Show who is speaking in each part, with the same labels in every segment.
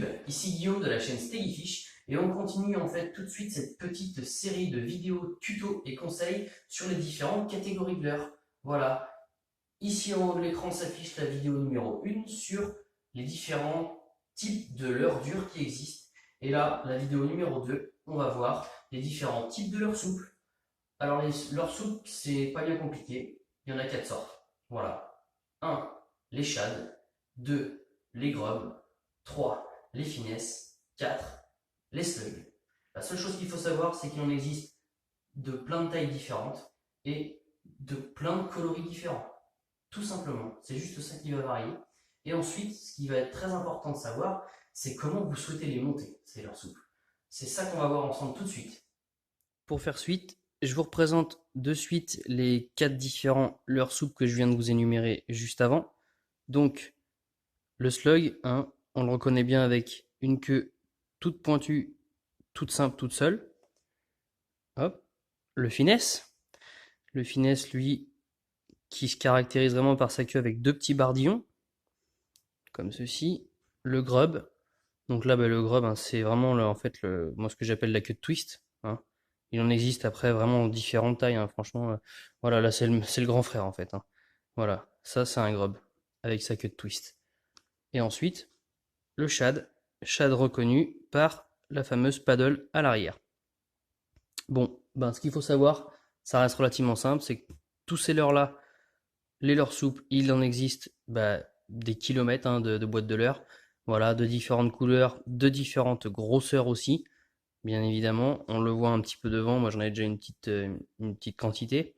Speaker 1: YouTube, ici Guillaume de la chaîne Steadyfish et on continue en fait tout de suite cette petite série de vidéos tutos et conseils sur les différentes catégories de leurres. Voilà, ici en haut de l'écran s'affiche la vidéo numéro 1 sur les différents types de leurres dures qui existent. Et là, la vidéo numéro 2, on va voir les différents types de leurres souples. Alors les leurres souples, c'est pas bien compliqué, il y en a 4 sortes. Voilà, 1. Les shad, 2. Les grubs, 3. Les finesses, 4. Les slugs. La seule chose qu'il faut savoir, c'est qu'il en existe de plein de tailles différentes et de plein de coloris différents. Tout simplement, c'est juste ça qui va varier. Et ensuite, ce qui va être très important de savoir, c'est comment vous souhaitez les monter, ces leurres souples. C'est ça qu'on va voir ensemble tout de suite. Pour faire suite, je vous représente de suite les 4 différents leurres souples que je viens de vous énumérer juste avant. Donc, le slug, hein, on le reconnaît bien avec une queue toute pointue, toute simple, toute seule. Hop. Le finesse. Le finesse, lui, qui se caractérise vraiment par sa queue avec 2 petits bardillons, comme ceci. Le grub. Donc là, le grub, hein, c'est vraiment en fait moi ce que j'appelle la queue de twist. Hein. Il en existe après vraiment différentes tailles. Hein, franchement, voilà, là c'est le grand frère en fait. Hein. Voilà, ça c'est un grub avec sa queue de twist. Et ensuite, le shad. Shad reconnu par la fameuse paddle à l'arrière. Bon, ce qu'il faut savoir, ça reste relativement simple, c'est que tous ces leurres-là, les leurres souples, il en existe des kilomètres de boîtes de leurres. Voilà, de différentes couleurs, de différentes grosseurs aussi. Bien évidemment, on le voit un petit peu devant, moi j'en ai déjà une petite quantité.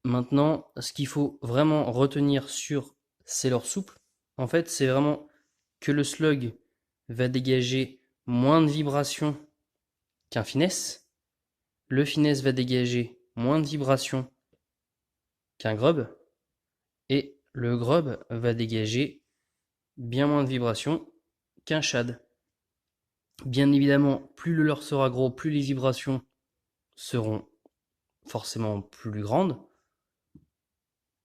Speaker 1: Maintenant, ce qu'il faut vraiment retenir sur ces leurres souples, en fait, c'est vraiment que le slug va dégager moins de vibrations qu'un finesse. Le finesse va dégager moins de vibrations qu'un grub. Et le grub va dégager bien moins de vibrations qu'un shad. Bien évidemment, plus le leurre sera gros, plus les vibrations seront forcément plus grandes.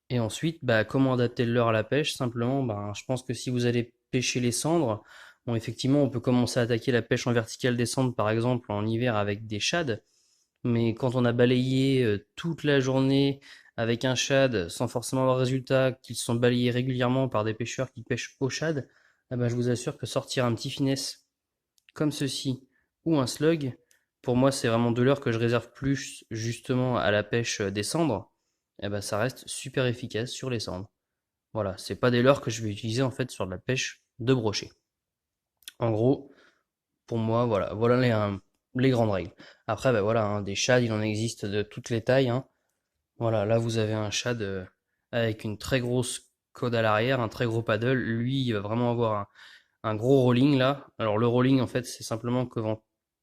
Speaker 1: Et ensuite, comment adapter le leurre à la pêche? Simplement, je pense que si vous allez pêcher les cendres, bon, effectivement, on peut commencer à attaquer la pêche en verticale des cendres, par exemple, en hiver avec des shads. Mais quand on a balayé toute la journée avec un shad sans forcément avoir de résultat, qu'ils sont balayés régulièrement par des pêcheurs qui pêchent au shad, je vous assure que sortir un petit finesse comme ceci ou un slug, pour moi c'est vraiment de l'heure que je réserve plus justement à la pêche des cendres, ça reste super efficace sur les cendres. Voilà, c'est pas des leurres que je vais utiliser en fait sur de la pêche de brochet. En gros, pour moi, voilà les grandes règles. Après, voilà, hein, des shads, il en existe de toutes les tailles. Hein. Voilà, là vous avez un shad avec une très grosse code à l'arrière, un très gros paddle. Lui, il va vraiment avoir un gros rolling là. Alors le rolling, en fait, c'est simplement que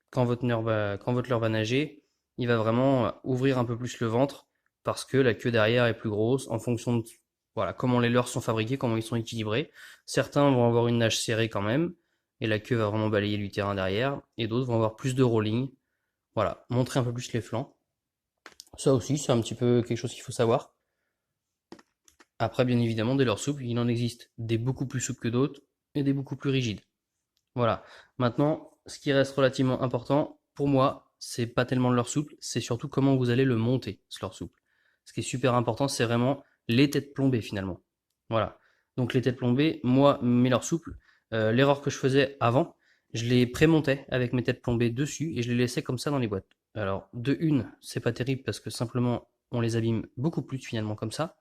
Speaker 1: quand votre leurre va nager, il va vraiment ouvrir un peu plus le ventre parce que la queue derrière est plus grosse en fonction de voilà, comment les leurres sont fabriqués, comment ils sont équilibrés. Certains vont avoir une nage serrée quand même, et la queue va vraiment balayer du terrain derrière, et d'autres vont avoir plus de rolling. Voilà, montrer un peu plus les flancs. Ça aussi, c'est un petit peu quelque chose qu'il faut savoir. Après, bien évidemment, des leurres souples, il en existe des beaucoup plus souples que d'autres, et des beaucoup plus rigides. Voilà. Maintenant, ce qui reste relativement important, pour moi, c'est pas tellement le leurre souple, c'est surtout comment vous allez le monter, ce leurre souple. Ce qui est super important, c'est vraiment les têtes plombées finalement. Voilà. Donc les têtes plombées, moi, mes leurres souples, l'erreur que je faisais avant, je les prémontais avec mes têtes plombées dessus et je les laissais comme ça dans les boîtes. Alors, de une, c'est pas terrible parce que simplement, on les abîme beaucoup plus finalement comme ça.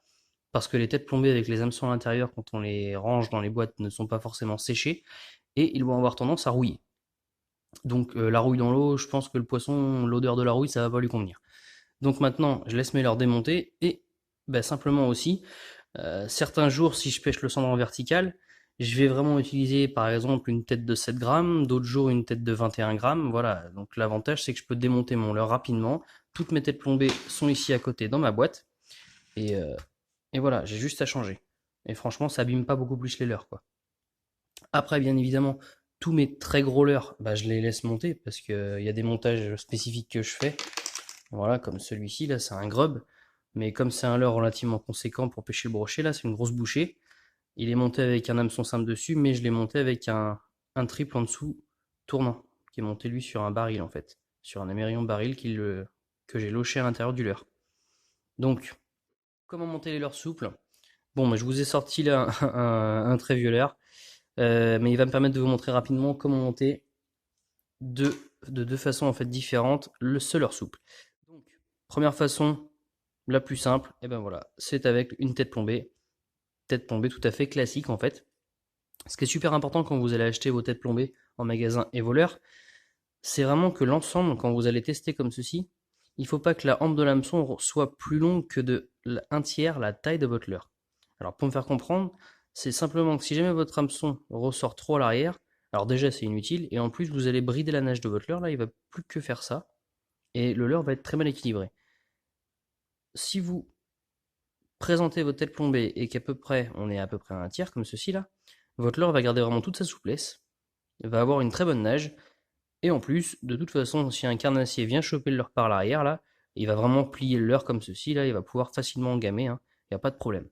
Speaker 1: Parce que les têtes plombées avec les hameçons à l'intérieur, quand on les range dans les boîtes, ne sont pas forcément séchées et ils vont avoir tendance à rouiller. Donc la rouille dans l'eau, je pense que le poisson, l'odeur de la rouille, ça va pas lui convenir. Donc maintenant, je laisse mes leurres démonter et simplement aussi, certains jours, si je pêche le cendre en vertical, je vais vraiment utiliser par exemple une tête de 7 grammes, d'autres jours une tête de 21 grammes. Voilà, donc l'avantage c'est que je peux démonter mon leurre rapidement. Toutes mes têtes plombées sont ici à côté dans ma boîte et, euh, et voilà, j'ai juste à changer. Et franchement, ça abîme pas beaucoup plus les leurres, quoi. Après, bien évidemment, tous mes très gros leurres, je les laisse monter parce qu'il y a des montages spécifiques que je fais. Voilà, comme celui-ci, là, c'est un grub. Mais comme c'est un leurre relativement conséquent pour pêcher le brochet, là, c'est une grosse bouchée. Il est monté avec un hameçon simple dessus, mais je l'ai monté avec un triple en dessous tournant, qui est monté lui sur un baril en fait, sur un émerillon baril que j'ai loché à l'intérieur du leurre. Donc, comment monter les leurres souples? Bon, bah, je vous ai sorti là un très vieux leurre, mais il va me permettre de vous montrer rapidement comment monter de deux façons en fait différentes ce leurre souple. Donc, première façon, la plus simple, et ben voilà, c'est avec une tête plombée tout à fait classique en fait. Ce qui est super important quand vous allez acheter vos têtes plombées en magasin et voleur, c'est vraiment que l'ensemble, quand vous allez tester comme ceci, il ne faut pas que la hampe de l'hameçon soit plus longue que de 1/3 la taille de votre leurre. Alors pour me faire comprendre, c'est simplement que si jamais votre hameçon ressort trop à l'arrière, alors déjà c'est inutile, et en plus vous allez brider la nage de votre leurre, là il va plus que faire ça, et le leurre va être très mal équilibré. Si vous présentez votre tête plombée et qu'à peu près, on est à peu près à 1/3 comme ceci là, votre leurre va garder vraiment toute sa souplesse, va avoir une très bonne nage, et en plus, de toute façon, si un carnassier vient choper le leurre par l'arrière, là, il va vraiment plier le leurre comme ceci, là, il va pouvoir facilement engamer, hein, il n'y a pas de problème.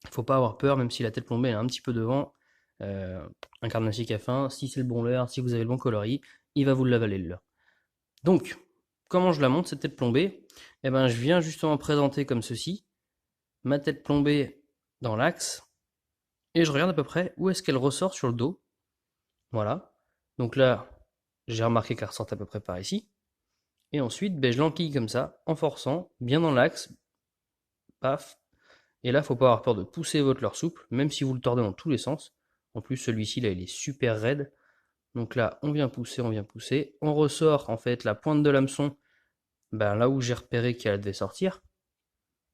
Speaker 1: Il ne faut pas avoir peur, même si la tête plombée est un petit peu devant, un carnassier qui a faim, si c'est le bon leurre, si vous avez le bon coloris, il va vous l'avaler le leurre. Donc, comment je la monte cette tête plombée? Eh ben, je viens justement présenter comme ceci, ma tête plombée dans l'axe, et je regarde à peu près où est-ce qu'elle ressort sur le dos. Voilà. Donc là, j'ai remarqué qu'elle ressort à peu près par ici. Et ensuite, ben, je l'enquille comme ça, en forçant, bien dans l'axe, paf. Et là, faut pas avoir peur de pousser votre leurre souple, même si vous le tordez dans tous les sens. En plus, celui-ci, là, il est super raide. Donc là, on vient pousser, on vient pousser. On ressort, en fait, la pointe de l'hameçon, ben, là où j'ai repéré qu'elle devait sortir.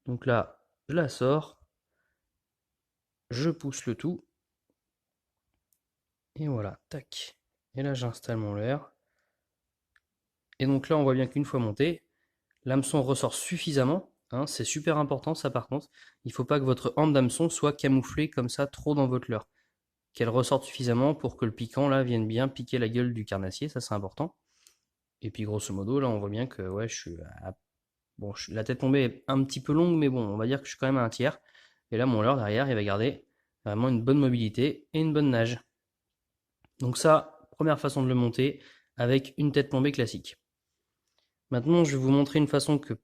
Speaker 1: Donc là, je la sors. Je pousse le tout. Et voilà, tac. Et là, j'installe mon leurre. Et donc là, on voit bien qu'une fois monté, l'hameçon ressort suffisamment, hein, c'est super important ça par contre. Il ne faut pas que votre hampe d'hameçon soit camouflée comme ça trop dans votre leurre. Qu'elle ressorte suffisamment pour que le piquant là vienne bien piquer la gueule du carnassier, ça c'est important. Et puis grosso modo là on voit bien que ouais, bon, la tête tombée est un petit peu longue, mais bon, on va dire que je suis quand même à 1/3. Et là mon leurre derrière il va garder vraiment une bonne mobilité et une bonne nage. Donc ça, première façon de le monter avec une tête plombée classique. Maintenant, je vais vous montrer une façon que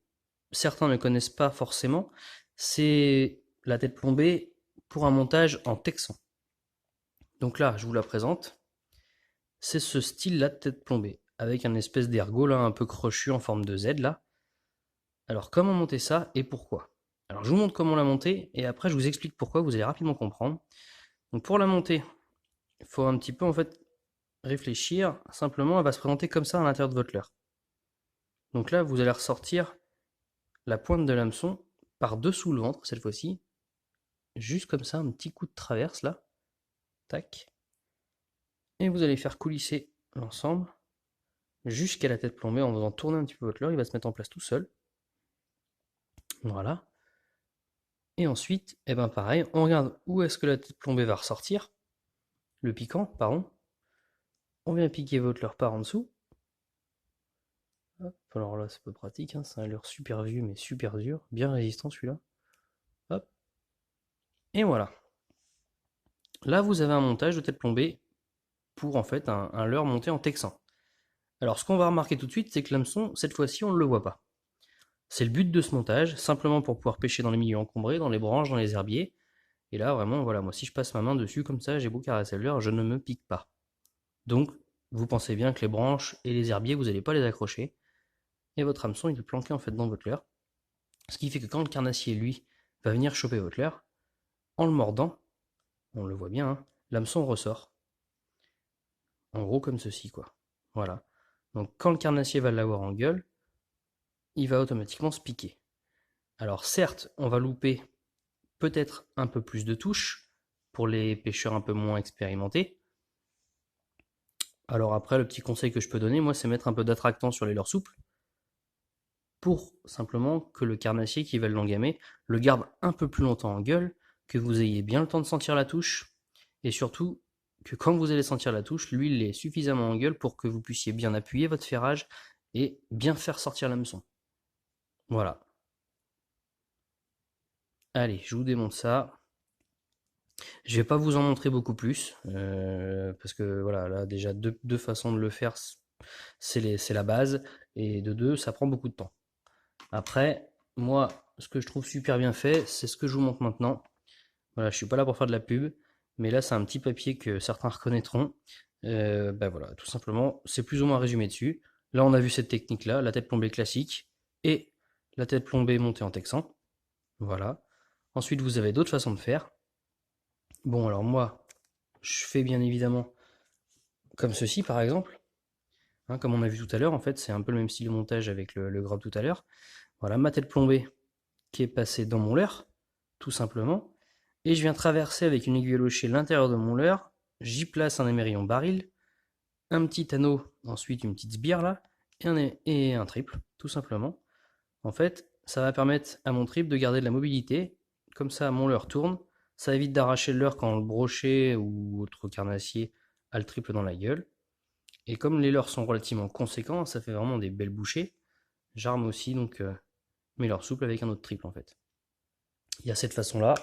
Speaker 1: certains ne connaissent pas forcément, c'est la tête plombée pour un montage en texan. Donc là, je vous la présente. C'est ce style-là de tête plombée, avec un espèce d'ergot là, un peu crochu en forme de Z là. Alors comment monter ça et pourquoi? Alors je vous montre comment la monter et après je vous explique pourquoi, vous allez rapidement comprendre. Donc pour la monter, il faut un petit peu en fait réfléchir. Simplement, elle va se présenter comme ça à l'intérieur de votre leurre. Donc là, vous allez ressortir la pointe de l'hameçon par-dessous le ventre cette fois-ci, juste comme ça, un petit coup de traverse là, tac, et vous allez faire coulisser l'ensemble jusqu'à la tête plombée en faisant tourner un petit peu votre leurre, il va se mettre en place tout seul, voilà, et ensuite, et ben pareil, on regarde où est-ce que la tête plombée va ressortir, le piquant, pardon, on vient piquer votre leurre par en dessous, hop, alors là c'est pas pratique, hein, c'est un leurre super vieux mais super dur, bien résistant celui-là, hop, et voilà. Là vous avez un montage de tête plombée pour en fait un leurre monté en texan. Alors ce qu'on va remarquer tout de suite, c'est que l'hameçon, cette fois-ci, on ne le voit pas. C'est le but de ce montage, simplement pour pouvoir pêcher dans les milieux encombrés, dans les branches, dans les herbiers. Et là, vraiment, voilà, moi si je passe ma main dessus comme ça, j'ai beau caresser le leurre, je ne me pique pas. Donc, vous pensez bien que les branches et les herbiers, vous n'allez pas les accrocher. Et votre hameçon, il est planqué en fait dans votre leurre. Ce qui fait que quand le carnassier, lui, va venir choper votre leurre, en le mordant, on le voit bien, hein, l'hameçon ressort. En gros, comme ceci, quoi. Voilà. Donc, quand le carnassier va l'avoir en gueule, il va automatiquement se piquer. Alors certes, on va louper peut-être un peu plus de touches pour les pêcheurs un peu moins expérimentés. Alors après, le petit conseil que je peux donner, moi, c'est mettre un peu d'attractant sur les leurres souples pour simplement que le carnassier qui va l'engamer le garde un peu plus longtemps en gueule, que vous ayez bien le temps de sentir la touche et surtout que quand vous allez sentir la touche, l'huile est suffisamment en gueule pour que vous puissiez bien appuyer votre ferrage et bien faire sortir l'hameçon. Voilà. Allez, je vous démonte ça. Je vais pas vous en montrer beaucoup plus, parce que voilà, là déjà deux façons de le faire, c'est la base, et de deux, ça prend beaucoup de temps. Après, moi, ce que je trouve super bien fait, c'est ce que je vous montre maintenant. Voilà, je suis pas là pour faire de la pub, mais là c'est un petit papier que certains reconnaîtront. Ben voilà, tout simplement, c'est plus ou moins résumé dessus. Là, on a vu cette technique-là, la tête plombée classique et la tête plombée montée en texan. Voilà. Ensuite, vous avez d'autres façons de faire. Bon, alors moi, je fais bien évidemment comme ceci, par exemple. Hein, comme on a vu tout à l'heure, en fait, c'est un peu le même style de montage avec le grab tout à l'heure. Voilà, ma tête plombée qui est passée dans mon leurre, tout simplement. Et je viens traverser avec une aiguille lochée l'intérieur de mon leurre. J'y place un émerillon baril, un petit anneau, ensuite une petite sbire là, et un triple, tout simplement. En fait, ça va permettre à mon triple de garder de la mobilité. Comme ça, mon leurre tourne. Ça évite d'arracher le leurre quand le brochet ou autre carnassier a le triple dans la gueule. Et comme les leurres sont relativement conséquents, ça fait vraiment des belles bouchées. J'arme aussi donc mes leurres souples avec un autre triple en fait. Il y a cette façon-là.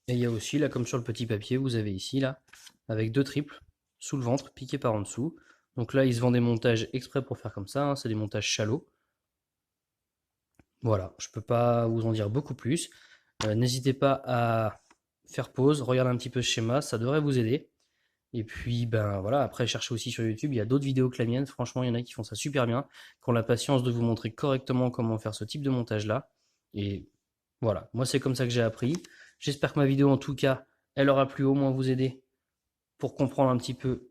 Speaker 1: Et il y a aussi, là, comme sur le petit papier, vous avez ici, là, avec deux triples sous le ventre, piqués par en dessous. Donc là, il se vend des montages exprès pour faire comme ça, hein, c'est des montages shallow. Voilà, je peux pas vous en dire beaucoup plus. N'hésitez pas à faire pause, regarder un petit peu ce schéma, ça devrait vous aider. Et puis, ben voilà, après, cherchez aussi sur YouTube, il y a d'autres vidéos que la mienne. Franchement, il y en a qui font ça super bien, qui ont la patience de vous montrer correctement comment faire ce type de montage-là. Et voilà, moi, c'est comme ça que j'ai appris. J'espère que ma vidéo, en tout cas, elle aura pu au moins vous aider pour comprendre un petit peu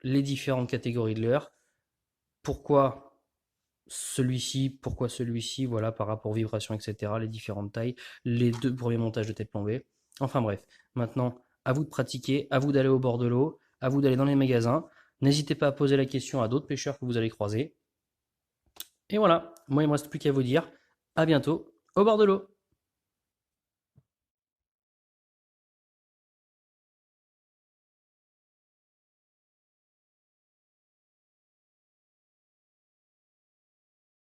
Speaker 1: les différentes catégories de leurre. Pourquoi pourquoi celui-ci, voilà, par rapport aux vibrations, etc., les différentes tailles, les deux premiers montages de tête plombée. Enfin bref, maintenant, à vous de pratiquer, à vous d'aller au bord de l'eau, à vous d'aller dans les magasins. N'hésitez pas à poser la question à d'autres pêcheurs que vous allez croiser. Et voilà, moi il ne me reste plus qu'à vous dire à bientôt au bord de l'eau.